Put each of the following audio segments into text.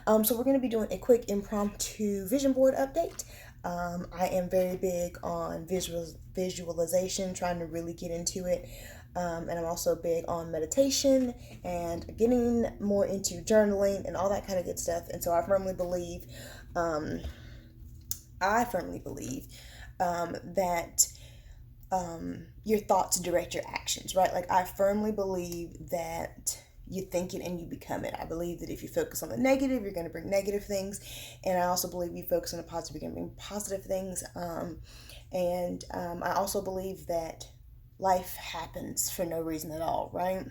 So we're going to be doing a quick impromptu vision board update. I am very big on visualization, trying to really get into it. And I'm also big on meditation and getting more into journaling and all that kind of good stuff. And so I firmly believe that your thoughts direct your actions, right? Like, I firmly believe that you think it and you become it. I believe that if you focus on the negative, you're going to bring negative things. And I also believe you focus on the positive, you're going to bring positive things. I also believe that life happens for no reason at all, right?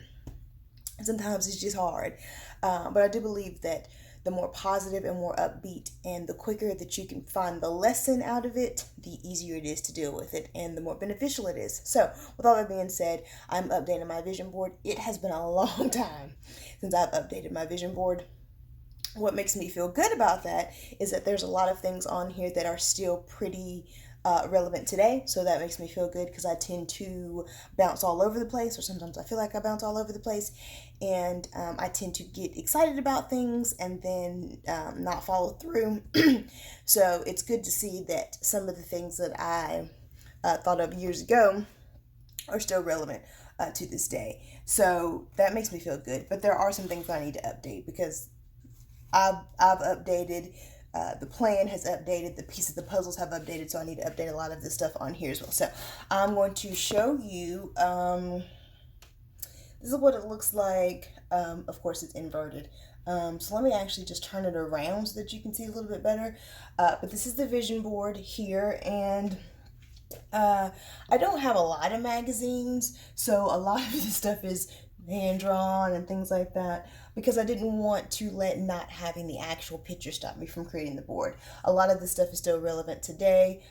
Sometimes it's just hard. But I do believe that the more positive and more upbeat and the quicker that you can find the lesson out of it, the easier it is to deal with it and the more beneficial it is. So with all that being said, I'm updating my vision board. It has been a long time since I've updated my vision board. What makes me feel good about that is that there's a lot of things on here that are still pretty relevant today. So that makes me feel good because I tend to bounce all over the place, or sometimes I feel like I bounce all over the place, and I tend to get excited about things and then not follow through. So it's good to see that some of the things that I thought of years ago are still relevant to this day. So that makes me feel good. But there are some things that I need to update because I've updated. The plan has updated, the pieces, the puzzles have updated, so I need to update a lot of this stuff on here as well. So I'm going to show you, this is what it looks like. Of course, it's inverted. So let me actually just turn it around so that you can see a little bit better. But this is the vision board here, and I don't have a lot of magazines, so a lot of this stuff is hand-drawn and things like that, because I didn't want to let not having the actual picture stop me from creating the board. A lot of this stuff is still relevant today,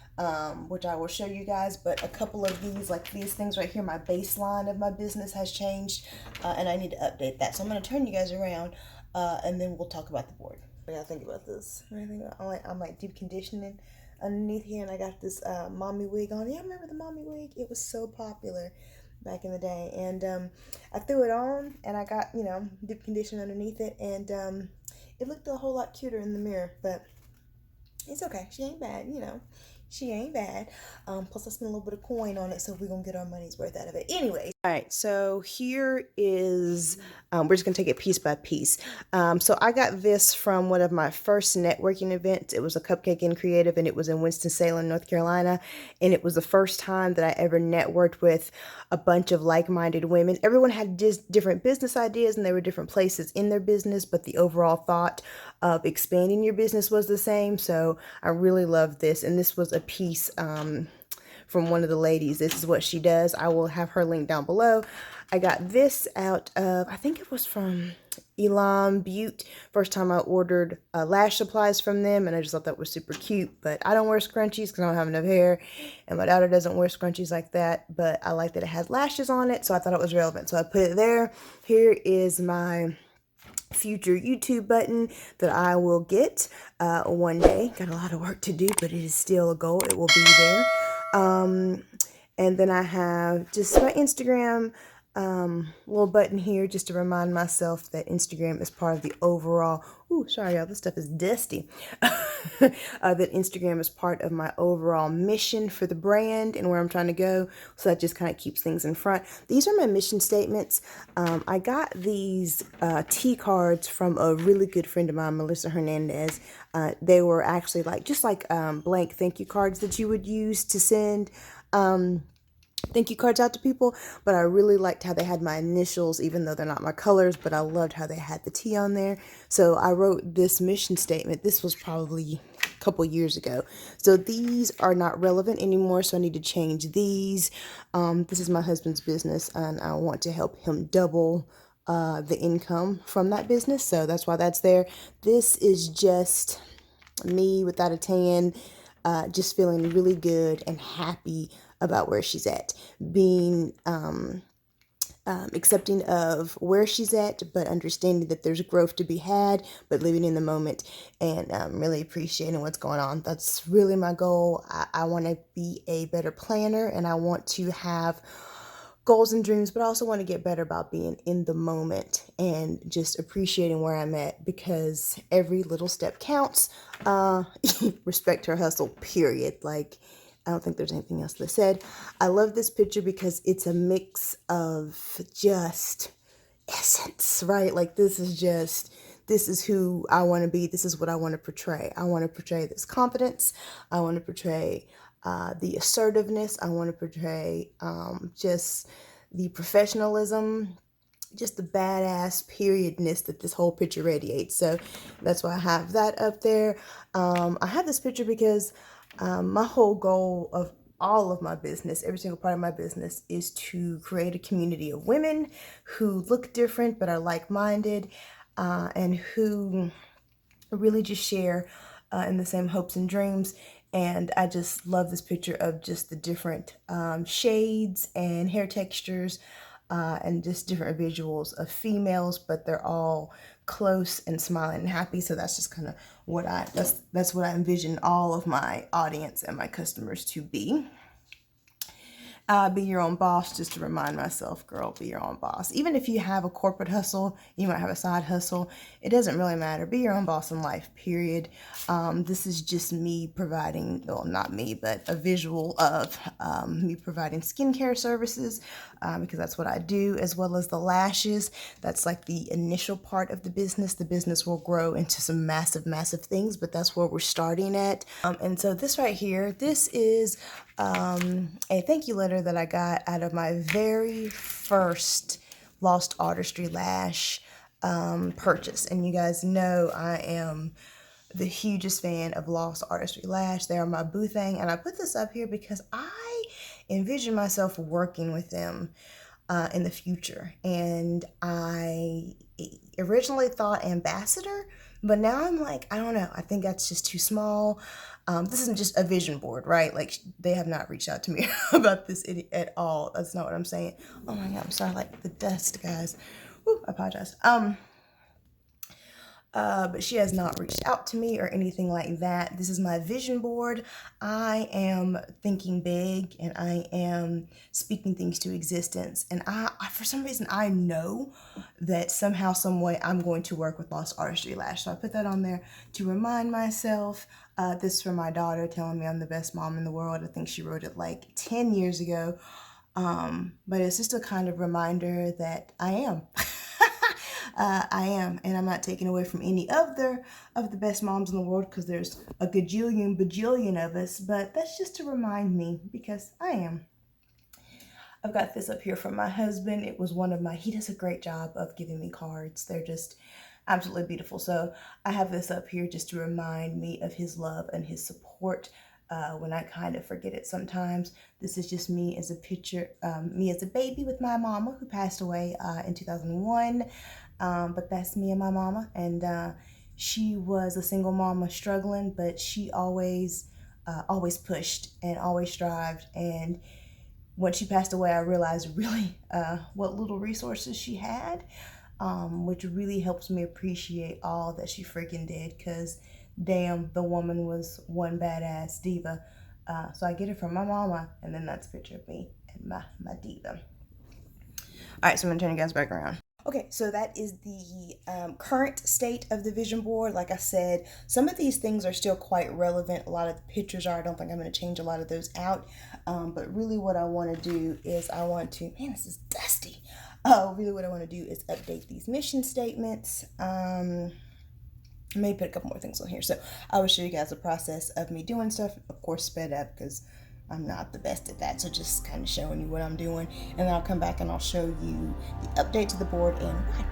which I will show you guys, but a couple of these, like these things right here, my baseline of my business has changed, and I need to update that. So I'm going to turn you guys around, and then we'll talk about the board. What do I think about this? I'm like deep conditioning underneath here, and I got this mommy wig on. Yeah, I remember the mommy wig. It was so popular back in the day, and I threw it on and I got, deep condition underneath it, and it looked a whole lot cuter in the mirror, but it's okay. She ain't bad, she ain't bad. Plus I spent a little bit of coin on it, so we're gonna get our money's worth out of it. Anyways, all right, so here is, we're just gonna take it piece by piece. So I got this from one of my first networking events. It was a Cupcake and Creative, and it was in Winston-Salem, North Carolina, and it was the first time that I ever networked with a bunch of like-minded women. Everyone had just different business ideas, and they were different places in their business, but the overall thought of expanding your business was the same. So I really loved this, and this was a piece from one of the ladies. This is what she does. I will have her link down below. I got this out of, I think it was from Elam Butte. First time I ordered lash supplies from them, and I just thought that was super cute. But I don't wear scrunchies because I don't have enough hair, and my daughter doesn't wear scrunchies like that, but I like that it has lashes on it, so I thought it was relevant, so I put it there. Here is my future YouTube button that I will get one day. Got a lot of work to do, but it is still a goal. It will be there. And then I have just my Instagram little button here just to remind myself that Instagram is part of the overall, sorry y'all, this stuff is dusty, that Instagram is part of my overall mission for the brand and where I'm trying to go, so that just kind of keeps things in front. These are my mission statements. I got these tea cards from a really good friend of mine, Melissa Hernandez. They were actually just like blank thank you cards that you would use to send thank you cards out to people, but I really liked how they had my initials, even though they're not my colors, but I loved how they had the T on there. So I wrote this mission statement. This was probably a couple years ago. So these are not relevant anymore, so I need to change these. This is my husband's business, and I want to help him double the income from that business, so that's why that's there. This is just me without a tan, just feeling really good and happy about where she's at, being accepting of where she's at, but understanding that there's growth to be had, but living in the moment and really appreciating what's going on. That's really my goal. I want to be a better planner, and I want to have goals and dreams, but I also want to get better about being in the moment and just appreciating where I'm at, because every little step counts. Respect her hustle, period. Like, I don't think there's anything else to said. I love this picture because it's a mix of just essence, right? Like, this is who I want to be. This is what I want to portray. I want to portray this confidence. I want to portray the assertiveness. I want to portray just the professionalism, just the badass periodness that this whole picture radiates. So that's why I have that up there. I have this picture because my whole goal of all of my business, every single part of my business, is to create a community of women who look different but are like-minded, and who really just share in the same hopes and dreams. And I just love this picture of just the different shades and hair textures and just different visuals of females, but they're all close and smiling and happy. So that's just kind of what that's what I envision all of my audience and my customers to be. Be your own boss, just to remind myself, girl, be your own boss. Even if you have a corporate hustle, you might have a side hustle, it doesn't really matter. Be your own boss in life, period. This is just me providing, well, not me, but a visual of me providing skincare services, because that's what I do, as well as the lashes. That's like the initial part of the business. The business will grow into some massive, massive things, but that's where we're starting at. And so this right here, this is a thank you letter that I got out of my very first Lost Artistry lash purchase. And you guys know I am the hugest fan of Lost Artistry lash. They are my boo thing, and I put this up here because I envision myself working with them in the future. And I originally thought ambassador, but now I'm like, I don't know, I think that's just too small. This isn't just a vision board, right? Like, they have not reached out to me about this at all. That's not what I'm saying. Oh my God, I'm sorry, like the dust, guys. Whew, I apologize. But she has not reached out to me or anything like that. This is my vision board. I am thinking big, and I am speaking things to existence. And I for some reason, I know that somehow, some way, I'm going to work with Lost Artistry Lash. So I put that on there to remind myself. This is for my daughter telling me I'm the best mom in the world. I think she wrote it like 10 years ago. But it's just a kind of reminder that I am. I am, and I'm not taking away from any other of the best moms in the world, because there's a bajillion of us, but that's just to remind me, because I am. I've got this up here from my husband. It was he does a great job of giving me cards. They're just absolutely beautiful. So I have this up here just to remind me of his love and his support when I kind of forget it sometimes. This is just me as a picture, me as a baby with my mama, who passed away in 2001. But that's me and my mama, and she was a single mama struggling, but she always pushed and always strived. And when she passed away, I realized really what little resources she had, which really helps me appreciate all that she freaking did, because damn, the woman was one badass diva. So I get it from my mama, and then that's a picture of me and my diva. All right, so I'm gonna turn you guys back around. Okay, so that is the current state of the vision board. Like I said, some of these things are still quite relevant. A lot of the pictures are. I don't think I'm going to change a lot of those out. But really what I want to do is man, this is dusty. Really what I want to do is update these mission statements. Maybe put a couple more things on here. So I will show you guys the process of me doing stuff, of course, sped up, because I'm not the best at that. So just kind of showing you what I'm doing, and then I'll come back and I'll show you the update to the board and why.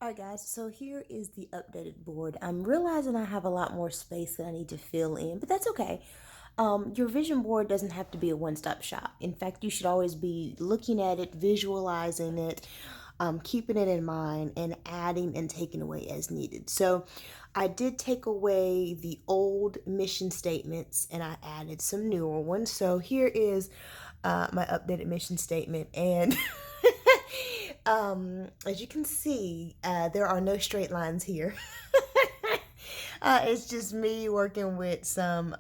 Alright guys, so here is the updated board. I'm realizing I have a lot more space that I need to fill in, but that's okay. Your vision board doesn't have to be a one-stop shop. In fact, you should always be looking at it, visualizing it, keeping it in mind, and adding and taking away as needed. So I did take away the old mission statements and I added some newer ones. So here is my updated mission statement, and as you can see, there are no straight lines here. It's just me working with some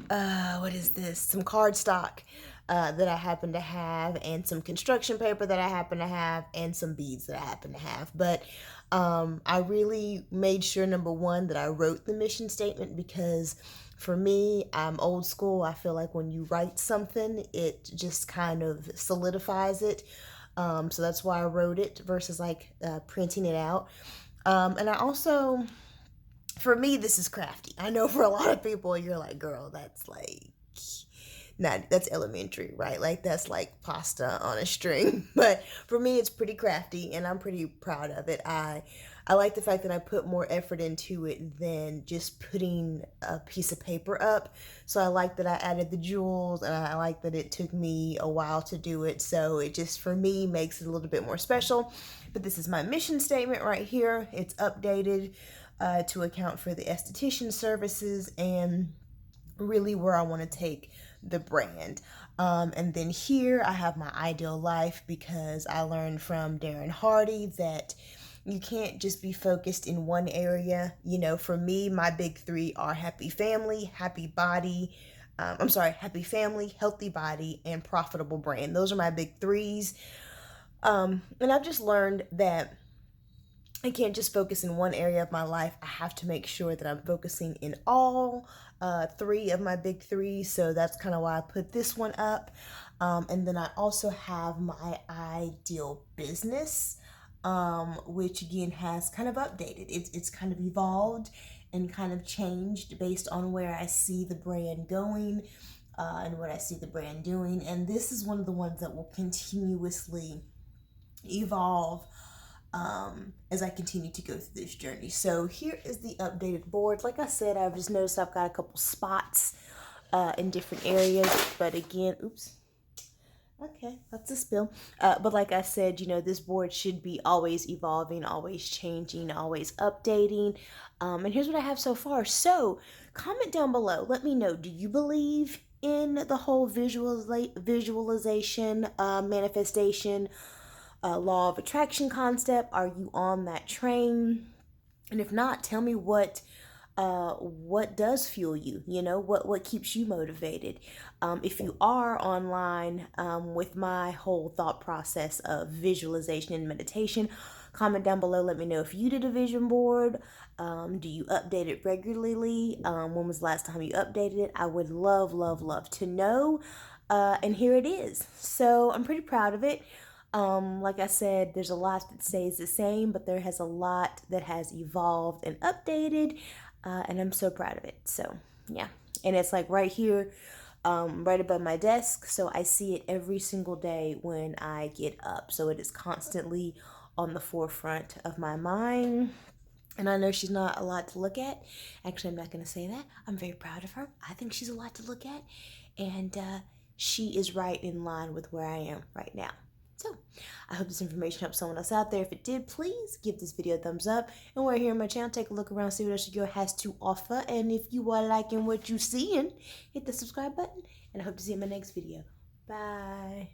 what is this? Some cardstock that I happen to have, and some construction paper that I happen to have, and some beads that I happen to have. But I really made sure, number one, that I wrote the mission statement, because for me, I'm old school. I feel like when you write something, it just kind of solidifies it. So that's why I wrote it versus like printing it out. And I also, for me, this is crafty. I know for a lot of people, you're like, girl, that's like, that's elementary, right? Like that's like pasta on a string. But for me, it's pretty crafty and I'm pretty proud of it. I like the fact that I put more effort into it than just putting a piece of paper up. So I like that I added the jewels, and I like that it took me a while to do it. So it just, for me, makes it a little bit more special. But this is my mission statement right here. It's updated to account for the esthetician services and really where I want to take the brand. And then here I have my ideal life, because I learned from Darren Hardy that you can't just be focused in one area. You know, for me, my big three are happy family, happy body, happy family, healthy body, and profitable brand. Those are my big threes. And I've just learned that I can't just focus in one area of my life. I have to make sure that I'm focusing in all three of my big threes. So that's kind of why I put this one up. And then I also have my ideal business, which again has kind of updated. It's kind of evolved and kind of changed based on where I see the brand going and what I see the brand doing. And this is one of the ones that will continuously evolve as I continue to go through this journey. So here is the updated board. Like I said, I've just noticed I've got a couple spots in different areas, but again, oops. Okay, that's a spill. But like I said, you know, this board should be always evolving, always changing, always updating. And here's what I have so far. So comment down below. Let me know, do you believe in the whole visualization, manifestation, law of attraction concept? Are you on that train? And if not, tell me what does fuel you, you know, what keeps you motivated. If you are online with my whole thought process of visualization and meditation, comment down below. Let me know if you did a vision board. Do you update it regularly? When was the last time you updated it? I would love to know. And here it is. So I'm pretty proud of it. Like I said, there's a lot that stays the same, but there has a lot that has evolved and updated. And I'm so proud of it. So yeah, and it's like right here, right above my desk. So I see it every single day when I get up. So it is constantly on the forefront of my mind. And I know she's not a lot to look at. Actually, I'm not going to say that. I'm very proud of her. I think she's a lot to look at. And she is right in line with where I am right now. So, I hope this information helps someone else out there. If it did, please give this video a thumbs up. And while you're here on my channel, take a look around, see what else your girl has to offer. And if you are liking what you're seeing, hit the subscribe button. And I hope to see you in my next video. Bye.